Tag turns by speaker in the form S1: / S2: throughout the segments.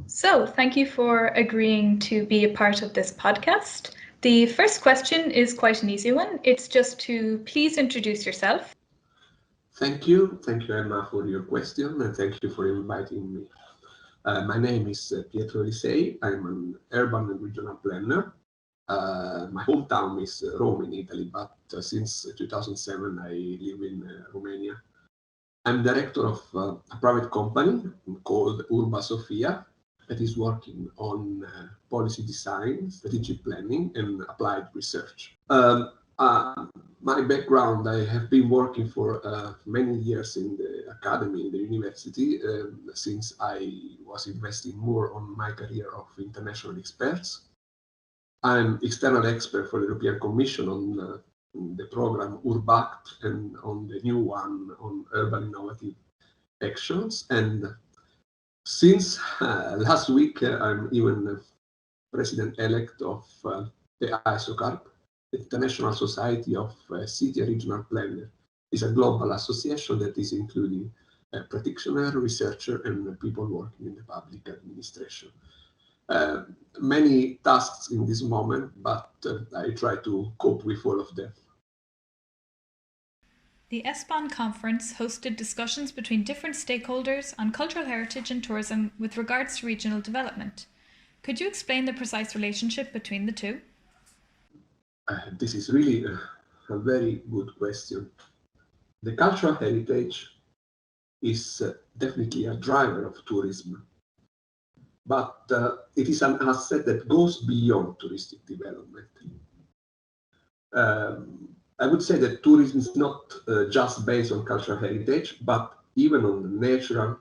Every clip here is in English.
S1: So, thank you for agreeing to be a part of this podcast. The first question is quite an easy one. It's just to please introduce yourself.
S2: Thank you. Thank you, Emma, for your question, and thank you for inviting me. My name is Pietro Elisei. I'm an urban and regional planner. My hometown is Rome in Italy, but since 2007 I live in Romania. I'm director of a private company called Urba Sofia that is working on policy design, strategic planning, and applied research. My background, I have been working for many years in the academy, in the university, since I was investing more on my career of international experts. I'm external expert for the European Commission on the program URBACT and on the new one on urban innovative actions. And since last week, I'm even president-elect of the ISOCARP, the International Society of City and Regional Planners. It's a global association that is including practitioner, researcher, and people working in the public administration. Many tasks in this moment, but I try to cope with all of them.
S1: The ESPON conference hosted discussions between different stakeholders on cultural heritage and tourism with regards to regional development. Could you explain the precise relationship between the two?
S2: This is really a very good question. The cultural heritage is definitely a driver of tourism, but it is an asset that goes beyond touristic development. I would say that tourism is not just based on cultural heritage, but even on natural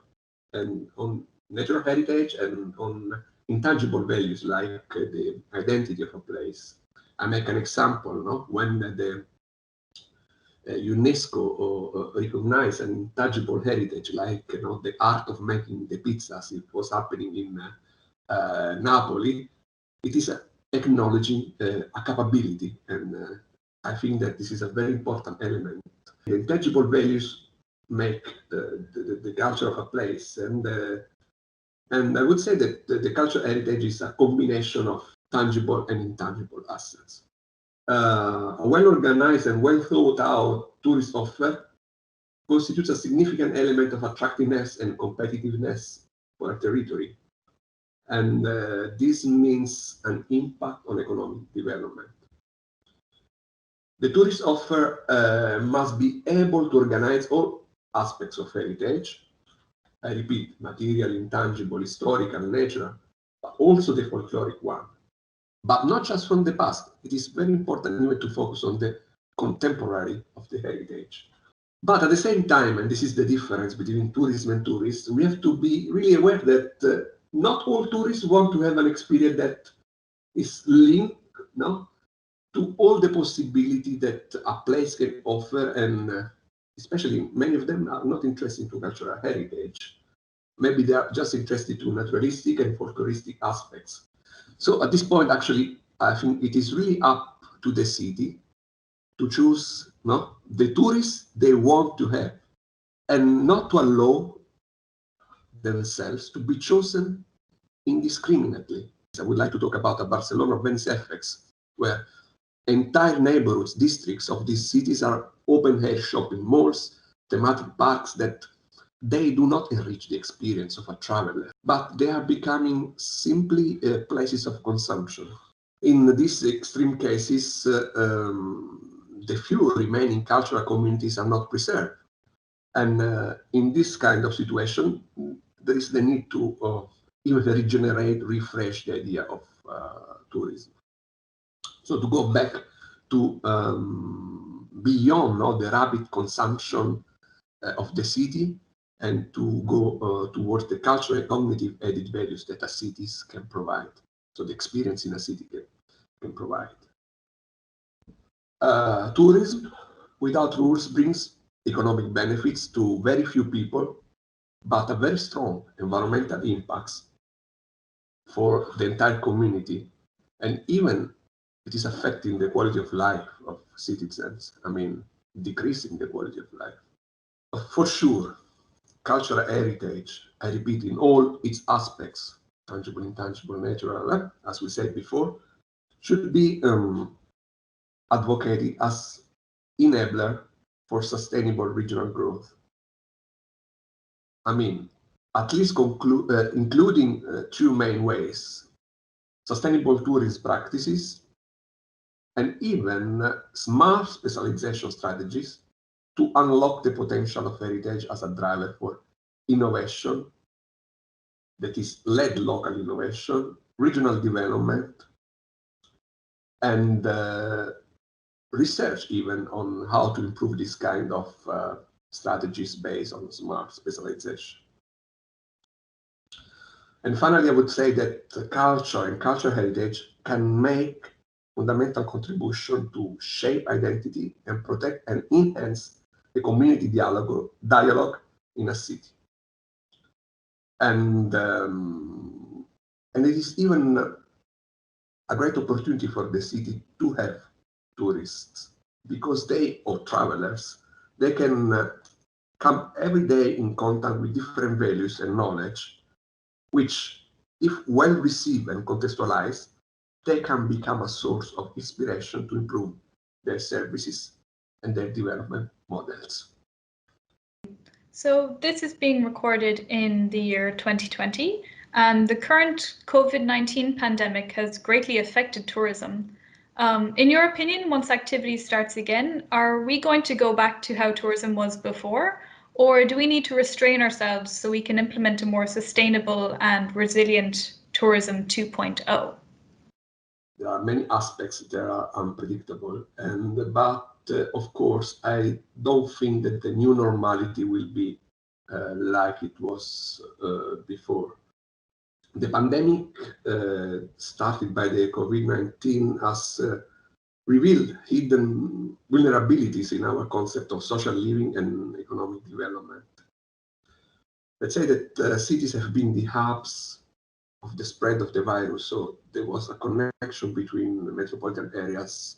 S2: heritage and on intangible values like the identity of a place. I make an example, no? When the UNESCO recognized an intangible heritage like the art of making the pizzas, it was happening in Napoli, it is acknowledging a capability, and I think that this is a very important element. The intangible values make the culture of a place, and I would say that the cultural heritage is a combination of tangible and intangible assets. A well-organized and well-thought-out tourist offer constitutes a significant element of attractiveness and competitiveness for a territory. And this means an impact on economic development. The tourist offer must be able to organize all aspects of heritage. I repeat, material, intangible, historical, natural, but also the folkloric one. But not just from the past. It is very important even to focus on the contemporary of the heritage. But at the same time, and this is the difference between tourism and tourists, we have to be really aware that not all tourists want to have an experience that is linked to all the possibility that a place can offer, and especially many of them are not interested in cultural heritage. Maybe they are just interested in naturalistic and folkloristic aspects. So at this point, actually, I think it is really up to the city to choose the tourists they want to have, and not to allow themselves to be chosen indiscriminately. I would like to talk about the Barcelona Venice effects, where entire neighborhoods, districts of these cities are open-air shopping malls, thematic parks that they do not enrich the experience of a traveler, but they are becoming simply places of consumption. In these extreme cases, the few remaining cultural communities are not preserved. And in this kind of situation, there is the need to even regenerate, refresh the idea of tourism. So to go back to beyond the rapid consumption of the city, and to go towards the cultural and cognitive added values that a cities can provide. So the experience in a city can provide. Tourism without rules brings economic benefits to very few people, but a very strong environmental impacts for the entire community. And even it is affecting the quality of life of citizens. I mean, decreasing the quality of life. For sure, cultural heritage, I repeat, in all its aspects, tangible, intangible, natural, as we said before, should be advocated as enabler for sustainable regional growth. I mean, at least including two main ways: sustainable tourism practices and even smart specialization strategies to unlock the potential of heritage as a driver for innovation, that is, led local innovation, regional development, and research even on how to improve this kind of strategies based on smart specialization. And finally, I would say that culture and cultural heritage can make fundamental contribution to shape identity and protect and enhance the community dialogue in a city. And it is even a great opportunity for the city to have tourists, because or travelers, they can come every day in contact with different values and knowledge, which, if well received and contextualized, they can become a source of inspiration to improve their services and their development models.
S1: So this is being recorded in the year 2020, and the current COVID-19 pandemic has greatly affected tourism. In your opinion, once activity starts again, are we going to go back to how tourism was before, or do we need to restrain ourselves so we can implement a more sustainable and resilient tourism 2.0?
S2: There are many aspects that are unpredictable, but of course, I don't think that the new normality will be like it was before. The pandemic, started by the COVID-19, has revealed hidden vulnerabilities in our concept of social living and economic development. Let's say that cities have been the hubs of the spread of the virus, so there was a connection between the metropolitan areas,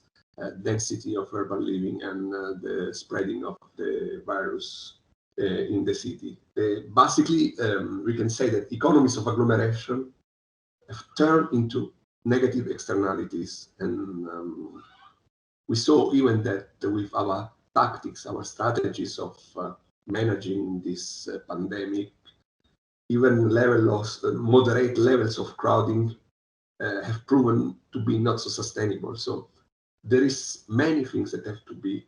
S2: density of urban living, and the spreading of the virus in the city. Basically, we can say that economies of agglomeration have turned into negative externalities, and we saw even that with our tactics, our strategies of managing this pandemic, even moderate levels of crowding have proven to be not so sustainable. So there is many things that have to be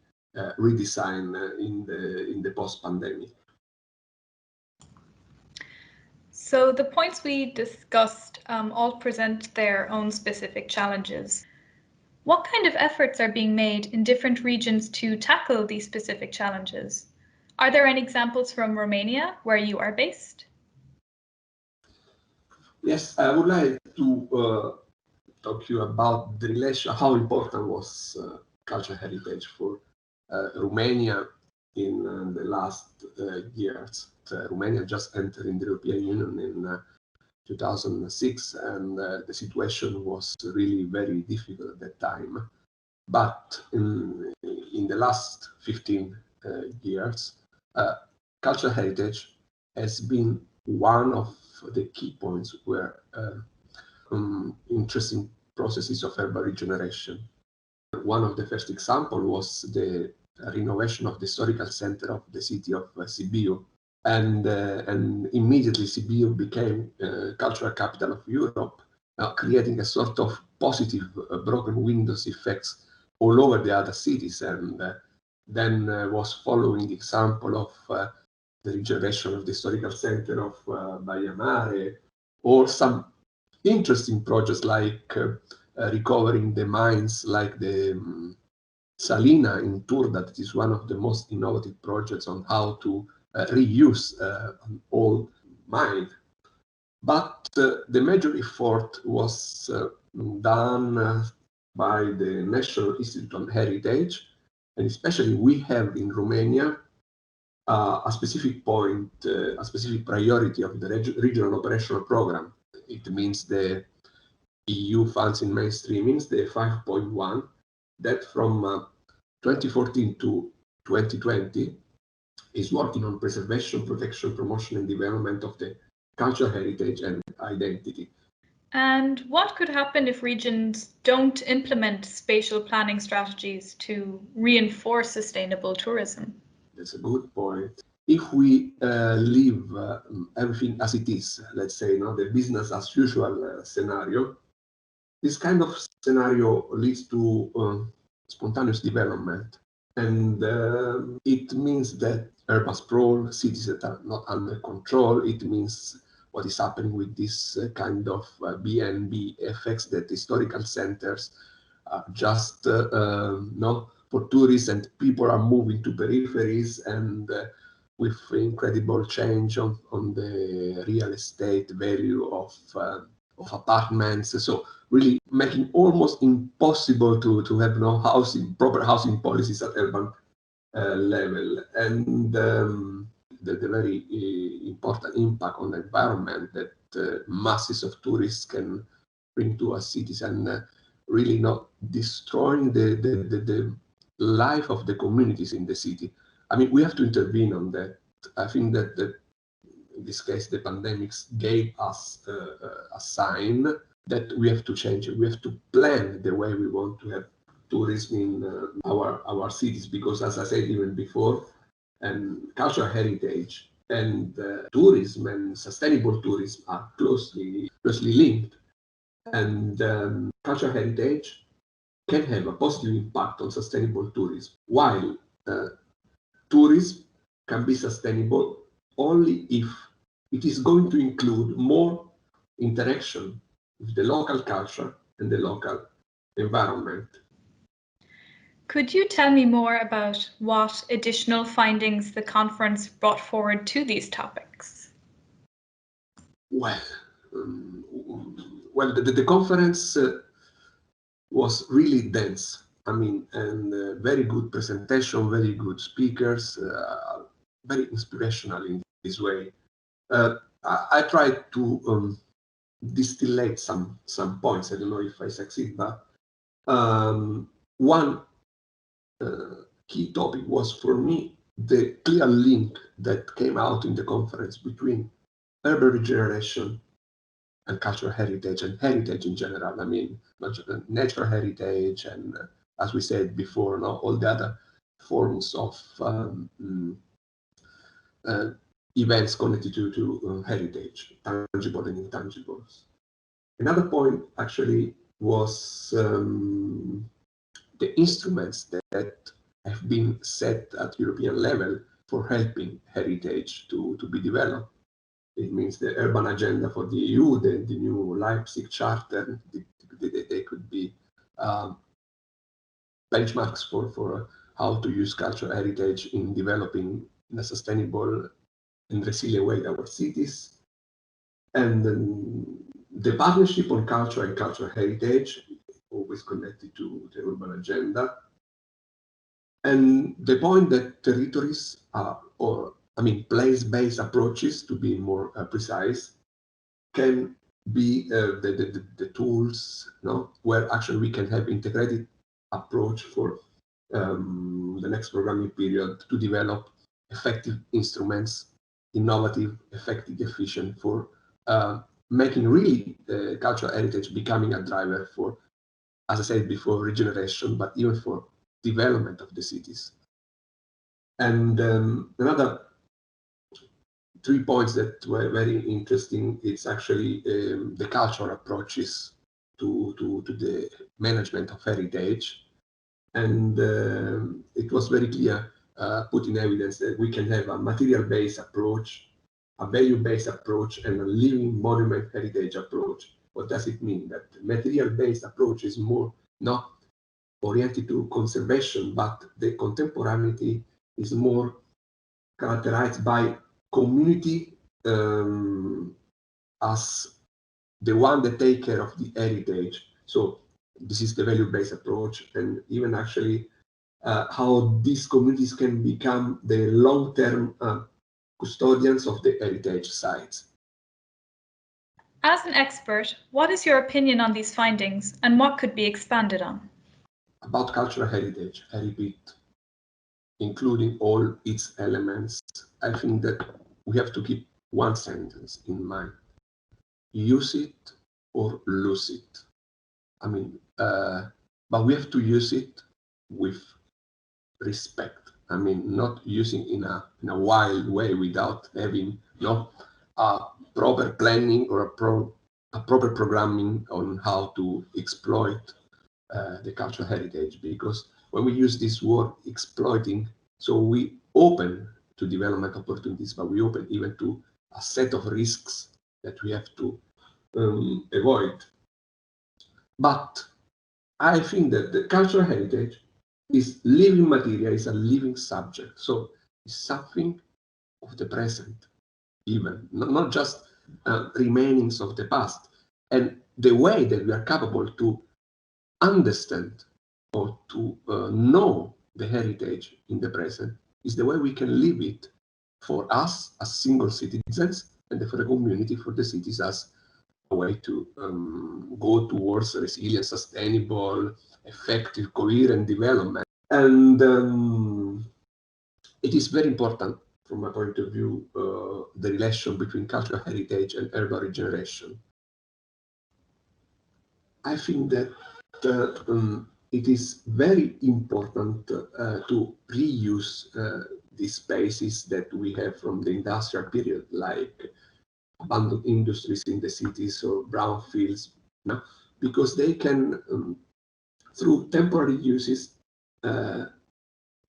S2: redesigned in the post-pandemic.
S1: So the points we discussed all present their own specific challenges. What kind of efforts are being made in different regions to tackle these specific challenges? Are there any examples from Romania, where you are based?
S2: Yes, I would like to talk to you about the relation, how important was cultural heritage for Romania in the last years. Romania just entered in the European Union in 2006, and the situation was really very difficult at that time. But in the last 15 years, cultural heritage has been one of the key points where interesting processes of urban regeneration. One of the first examples was the renovation of the historical center of the city of Sibiu, and immediately Sibiu became cultural capital of Europe, creating a sort of positive broken windows effects all over the other cities, and then was following the example of the regeneration of the historical center of Baia Mare, or some interesting projects like recovering the mines, like the Salina in Turda, that is one of the most innovative projects on how to reuse an old mine. But the major effort was done by the National Institute on Heritage, and especially we have in Romania a specific point, a specific priority of the regional operational program. It means the EU funds in mainstreamings, the 5.1, that from 2014 to 2020 is working on preservation, protection, promotion, and development of the cultural heritage and identity.
S1: And what could happen if regions don't implement spatial planning strategies to reinforce sustainable tourism?
S2: That's a good point. If we leave everything as it is, let's say, the business as usual scenario, this kind of scenario leads to spontaneous development. And it means that urban sprawl, cities that are not under control, it means what is happening with this kind of B&B effects, that historical centers are just for tourists, and people are moving to peripheries, and with incredible change on the real estate value of apartments. So really making almost impossible to have proper housing policies at urban level, and the very important impact on the environment that masses of tourists can bring to our cities, and really not destroying the life of the communities in the city. I mean, we have to intervene on that. I think that in this case, the pandemics gave us a sign that we have to change it. We have to plan the way we want to have tourism in our cities, because, as I said even before, and cultural heritage and tourism and sustainable tourism are closely linked. And cultural heritage can have a positive impact on sustainable tourism, while tourism can be sustainable only if it is going to include more interaction with the local culture and the local environment.
S1: Could you tell me more about what additional findings the conference brought forward to these topics?
S2: Well, the conference was really dense. I mean, and very good presentation, very good speakers, very inspirational in this way. I tried to distillate some points. I don't know if I succeed, but one key topic was for me the clear link that came out in the conference between urban regeneration and cultural heritage, and heritage in general. I mean, natural heritage, and as we said before, all the other forms of events connected to heritage, tangible and intangibles. Another point actually was the instruments that have been set at European level for helping heritage to be developed. It means the urban agenda for the EU, the new Leipzig Charter. They could be benchmarks for how to use cultural heritage in developing in a sustainable and resilient way our cities. And then the partnership on culture and cultural heritage, always connected to the urban agenda. And the point that territories are, place-based approaches, to be more precise, can be the tools, where actually we can have integrated approach for the next programming period to develop effective instruments, innovative, effective, efficient, for making really cultural heritage becoming a driver for, as I said before, regeneration, but even for development of the cities. And another 3 points that were very interesting is actually the cultural approaches to the management of heritage. And it was very clear, put in evidence, that we can have a material-based approach, a value-based approach, and a living monument heritage approach. What does it mean? That the material-based approach is more not oriented to conservation, but the contemporaneity is more characterized by community as the one that take care of the heritage. So this is the value-based approach, and even actually how these communities can become the long-term custodians of the heritage sites.
S1: As an expert, what is your opinion on these findings, and what could be expanded on?
S2: About cultural heritage, I repeat, including all its elements, I think that we have to keep one sentence in mind: use it or lose it. I mean, but we have to use it with respect. I mean, not using in a wild way without having a proper planning or a proper programming on how to exploit the cultural heritage. Because when we use this word exploiting, so we open to development opportunities, but we open even to a set of risks that we have to avoid. But I think that the cultural heritage is living material, is a living subject. So it's something of the present, even, not just remainings of the past. And the way that we are capable to understand or to know the heritage in the present is the way we can live it for us as single citizens, and for the community, for the cities, as a way to go towards resilient, sustainable, effective, coherent development. And it is very important, from my point of view, the relation between cultural heritage and urban regeneration. I think that it is very important to reuse these spaces that we have from the industrial period, like abandoned industries in the cities or brownfields, because they can, through temporary uses,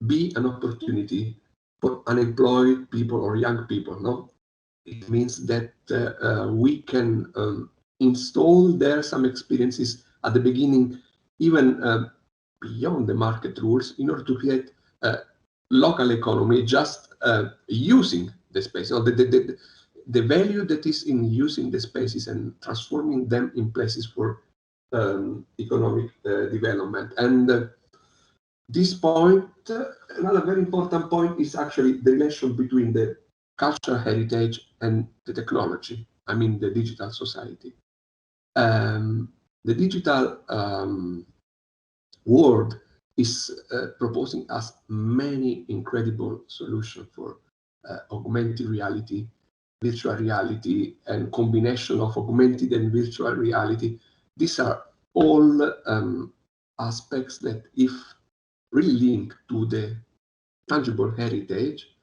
S2: be an opportunity for unemployed people or young people. No, it means that we can install there some experiences at the beginning, even beyond the market rules, in order to create local economy, just using the space, or the value that is in using the spaces and transforming them in places for economic development. And this point, another very important point, is actually the relation between the cultural heritage and the technology. I mean, the digital society. The digital world is proposing us many incredible solutions for augmented reality, virtual reality, and combination of augmented and virtual reality. These are all aspects that, if really linked to the tangible heritage,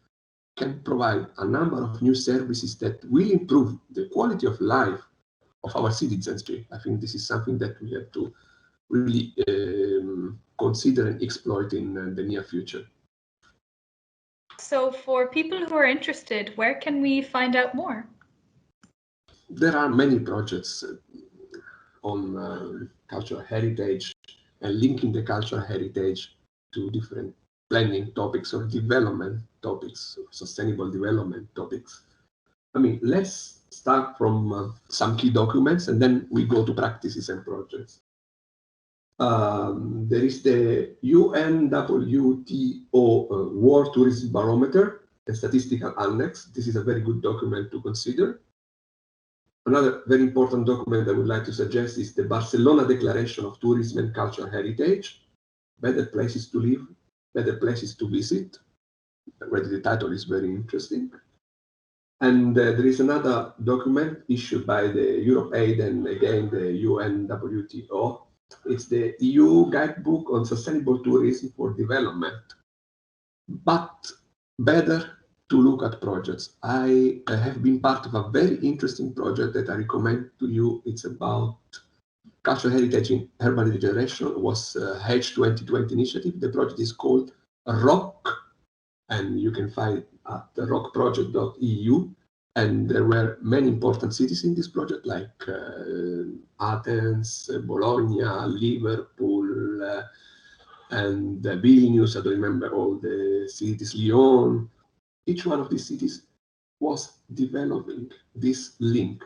S2: can provide a number of new services that will improve the quality of life of our citizens. I think this is something that we have to really consider and exploit in the near future.
S1: So for people who are interested, where can we find out more?
S2: There are many projects on cultural heritage and linking the cultural heritage to different planning topics or development topics, or sustainable development topics. I mean, let's start from some key documents, and then we go to practices and projects. There is the UNWTO World Tourism Barometer, the statistical annex. This is a very good document to consider. Another very important document I would like to suggest is the Barcelona Declaration of Tourism and Cultural Heritage, Better Places to Live, Better Places to Visit. Already the title is very interesting. And there is another document issued by the Europe Aid and again the UNWTO. It's the EU Guidebook on Sustainable Tourism for Development. But better to look at projects. I have been part of a very interesting project that I recommend to you. It's about cultural heritage in urban regeneration. It was H 2020 initiative. The project is called ROC, and you can find it at rockproject.eu. And there were many important cities in this project, like Athens, Bologna, Liverpool, and Vilnius. I don't remember all the cities, Lyon. Each one of these cities was developing this link: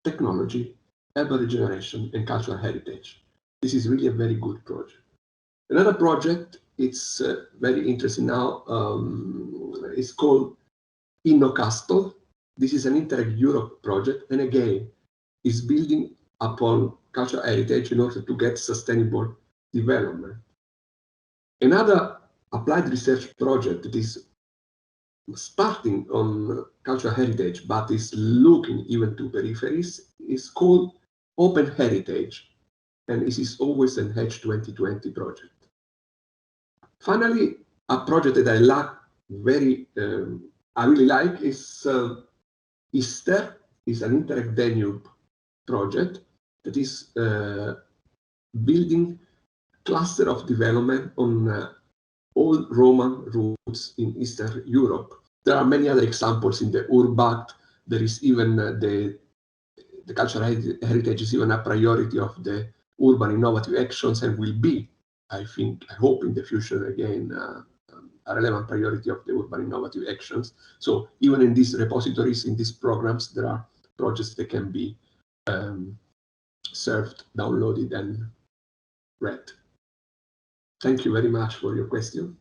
S2: technology, urban regeneration, and cultural heritage. This is really a very good project. Another project, it's very interesting now, is called InnoCastle. This is an Interreg Europe project, and again, is building upon cultural heritage in order to get sustainable development. Another applied research project that is starting on cultural heritage, but is looking even to peripheries, is called Open Heritage, and this is always an H2020 project. Finally, a project that I really like is Easter, is an Interreg Danube project that is building cluster of development on old Roman roots in Eastern Europe. There are many other examples in the Urbact. There is even the cultural heritage is even a priority of the urban innovative actions and will be, I hope in the future again, a relevant priority of the urban innovative actions. So even in these repositories, in these programs, there are projects that can be served, downloaded, and read. Thank you very much for your question.